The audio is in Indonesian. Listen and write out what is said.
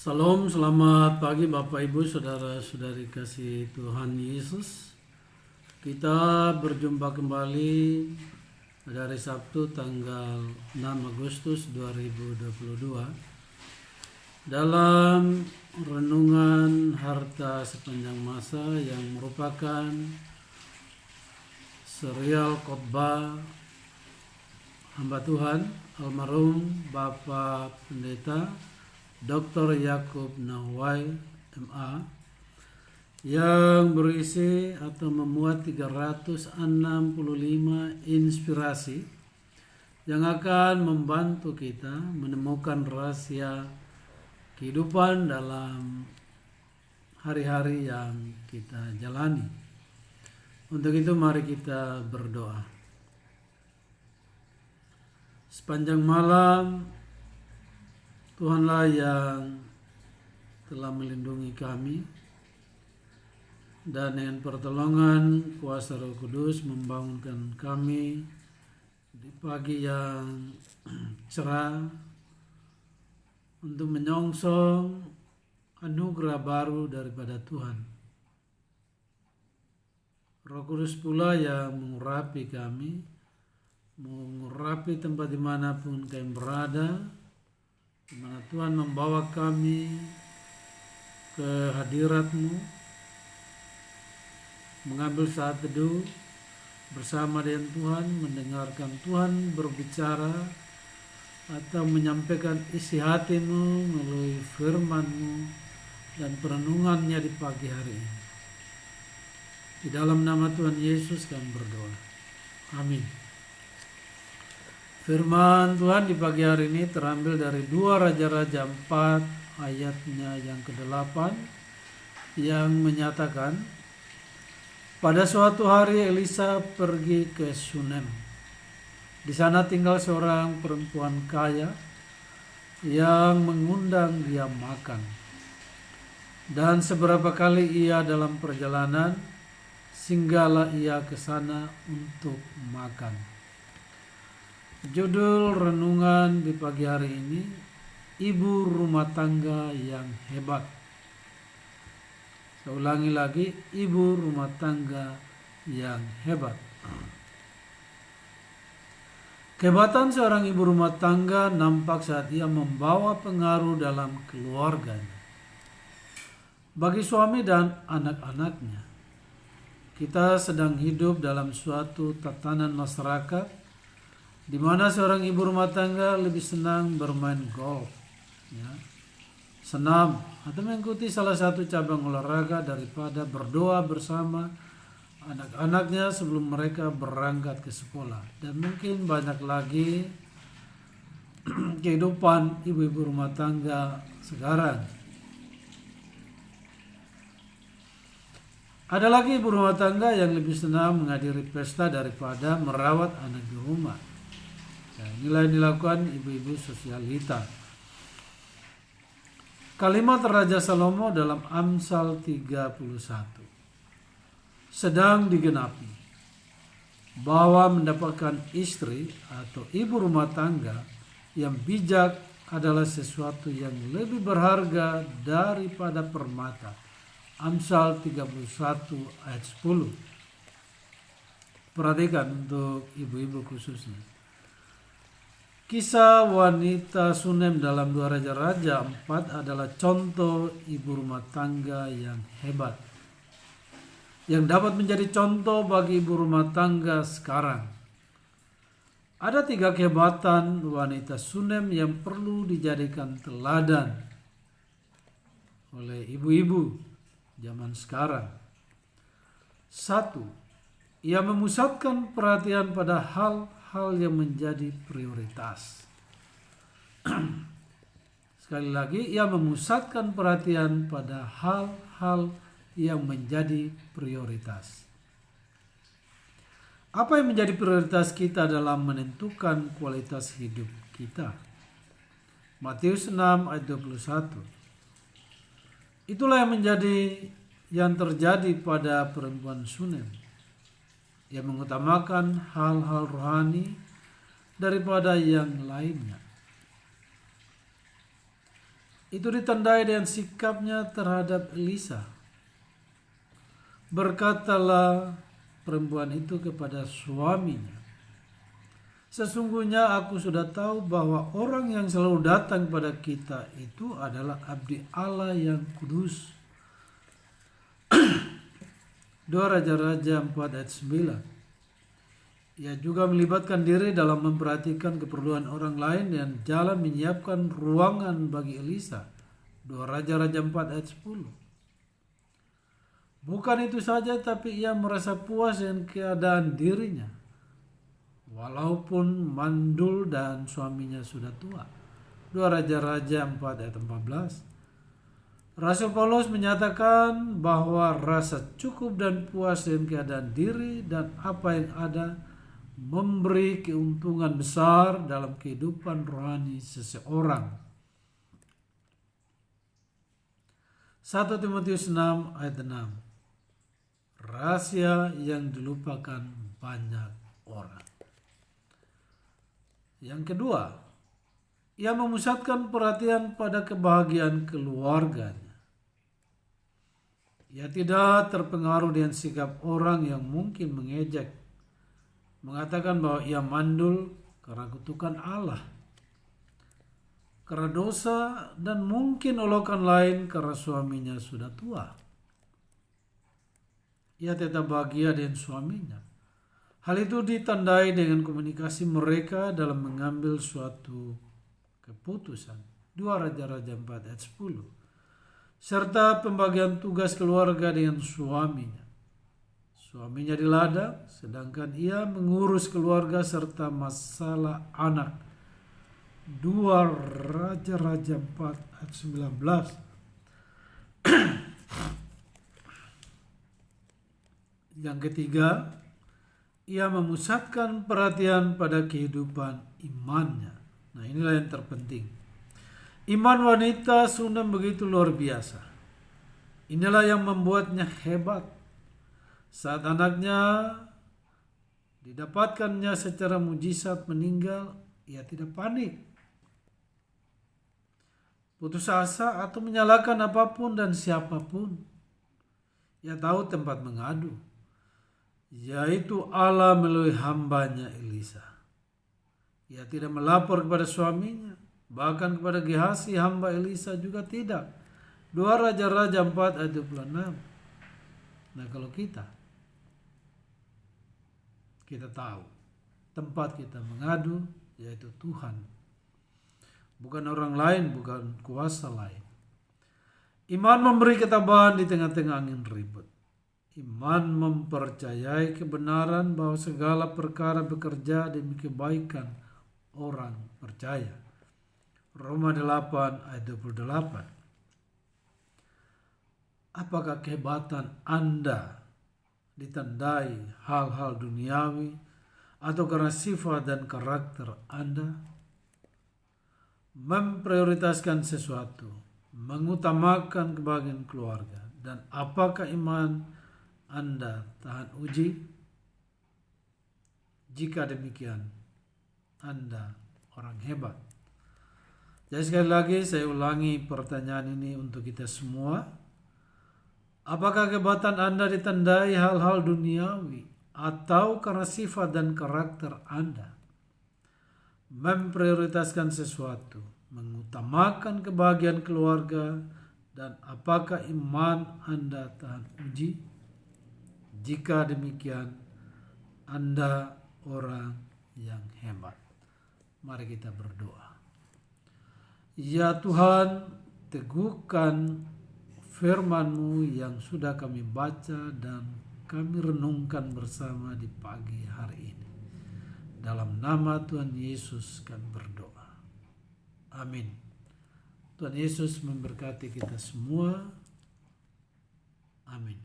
Salam, selamat pagi Bapak Ibu, Saudara-saudari kasih Tuhan Yesus. Kita berjumpa kembali pada hari Sabtu tanggal 6 Agustus 2022 dalam renungan harta sepanjang masa yang merupakan serial khotbah hamba Tuhan almarhum Bapak Pendeta Dr. Yakub Nahwai MA yang berisi atau memuat 365 inspirasi yang akan membantu kita menemukan rahasia kehidupan dalam hari-hari yang kita jalani. Untuk itu mari kita berdoa. Sepanjang malam Tuhanlah yang telah melindungi kami dan dengan pertolongan kuasa Roh Kudus membangunkan kami di pagi yang cerah untuk menyongsong anugerah baru daripada Tuhan. Roh Kudus pula yang mengurapi kami, mengurapi tempat dimanapun kami berada, di mana Tuhan membawa kami ke hadirat-Mu, mengambil saat teduh bersama dengan Tuhan, mendengarkan Tuhan berbicara atau menyampaikan isi hati-Mu melalui firman-Mu dan perenungannya di pagi hari ini. Di dalam nama Tuhan Yesus kami berdoa. Amin. Firman Tuhan di pagi hari ini terambil dari 2 Raja-Raja 4 ayatnya yang ke-8 yang menyatakan, pada suatu hari Elisa pergi ke Sunem. Di sana tinggal seorang perempuan kaya yang mengundang dia makan. Dan seberapa kali ia dalam perjalanan, singgahlah ia ke sana untuk makan. Judul renungan di pagi hari ini, Ibu Rumah Tangga yang Hebat. Saya ulangi lagi, Ibu Rumah Tangga yang Hebat. Kehebatan seorang ibu rumah tangga nampak saat ia membawa pengaruh dalam keluarganya. Bagi suami dan anak-anaknya, kita sedang hidup dalam suatu tatanan masyarakat di mana seorang ibu rumah tangga lebih senang bermain golf, senam, atau mengikuti salah satu cabang olahraga daripada berdoa bersama anak-anaknya sebelum mereka berangkat ke sekolah. Dan mungkin banyak lagi kehidupan ibu-ibu rumah tangga sekarang. Ada lagi ibu rumah tangga yang lebih senang menghadiri pesta daripada merawat anak di rumah. Inilah yang dilakukan ibu-ibu sosialita. Kalimat Raja Salomo dalam Amsal 31 sedang digenapi, bahwa mendapatkan istri atau ibu rumah tangga yang bijak adalah sesuatu yang lebih berharga daripada permata. Amsal 31 ayat 10. Perhatikan untuk ibu-ibu khususnya. Kisah wanita Sunem dalam 2 Raja-Raja 4 adalah contoh ibu rumah tangga yang hebat, yang dapat menjadi contoh bagi ibu rumah tangga sekarang. Ada 3 kehebatan wanita Sunem yang perlu dijadikan teladan oleh ibu-ibu zaman sekarang. 1. Ia memusatkan perhatian pada hal yang menjadi prioritas. Sekali lagi, ia memusatkan perhatian pada hal-hal yang menjadi prioritas. Apa yang menjadi prioritas kita dalam menentukan kualitas hidup kita? Matius 6 ayat 21. Itulah yang terjadi pada perempuan Sunem. Ia mengutamakan hal-hal rohani daripada yang lainnya. itu ditandai dengan sikapnya terhadap Elisa. Berkatalah perempuan itu kepada suaminya, sesungguhnya aku sudah tahu bahwa orang yang selalu datang kepada kita itu adalah abdi Allah yang kudus. 2 Raja-Raja 4 ayat 9. Ia juga melibatkan diri dalam memperhatikan keperluan orang lain dan jalan menyiapkan ruangan bagi Elisa. 2 Raja-Raja 4 ayat 10. Bukan itu saja, tapi ia merasa puas dengan keadaan dirinya, walaupun mandul dan suaminya sudah tua. 2 Raja-Raja 4 ayat 14. Rasul Paulus menyatakan bahwa rasa cukup dan puas dengan keadaan diri dan apa yang ada memberi keuntungan besar dalam kehidupan rohani seseorang. 1 Timotius 6 ayat 6. Rahasia yang dilupakan banyak orang. Yang kedua, ia memusatkan perhatian pada kebahagiaan keluarganya. Ia tidak terpengaruh dengan sikap orang yang mungkin mengejek, mengatakan bahwa ia mandul karena kutukan Allah, karena dosa, dan mungkin olokan lain karena suaminya sudah tua. Ia tetap bahagia dengan suaminya. Hal itu ditandai dengan komunikasi mereka dalam mengambil suatu keputusan. 2 Raja-Raja 4 ayat 10. Serta pembagian tugas keluarga dengan suaminya. Suaminya di ladang, sedangkan ia mengurus keluarga serta masalah anak. 2 Raja-Raja 4 ayat 19. Yang ketiga, ia memusatkan perhatian pada kehidupan imannya. Nah, inilah yang terpenting. Iman wanita Sunem begitu luar biasa. Inilah yang membuatnya hebat. Saat anaknya didapatkannya secara mujizat meninggal, ia tidak panik, putus asa atau menyalahkan apapun dan siapapun. Ia tahu tempat mengadu, yaitu Allah melalui hambanya Elisa. Ia tidak melapor kepada suaminya, bahkan kepada Gehazi hamba Elisa juga tidak. 2 Raja-Raja 4 ayat 26. Nah, kalau kita tahu tempat kita mengadu yaitu Tuhan, bukan orang lain, bukan kuasa lain. Iman memberi ketabahan di tengah-tengah angin ribut. Iman mempercayai kebenaran bahwa segala perkara bekerja demi kebaikan orang percaya. Roma 8 ayat 28. Apakah kehebatan Anda ditandai hal-hal duniawi atau karena sifat dan karakter Anda? Memprioritaskan sesuatu, mengutamakan kebahagiaan keluarga, dan apakah iman Anda tahan uji? Jika demikian, Anda orang hebat. Jadi sekali lagi saya ulangi pertanyaan ini untuk kita semua. Apakah kehebatan Anda ditandai hal-hal duniawi atau karena sifat dan karakter Anda? Memprioritaskan sesuatu, mengutamakan kebahagiaan keluarga, dan apakah iman Anda tahan uji? Jika demikian, Anda orang yang hebat. Mari kita berdoa. Ya Tuhan, teguhkan firman-Mu yang sudah kami baca dan kami renungkan bersama di pagi hari ini. Dalam nama Tuhan Yesus kami berdoa. Amin. Tuhan Yesus memberkati kita semua. Amin.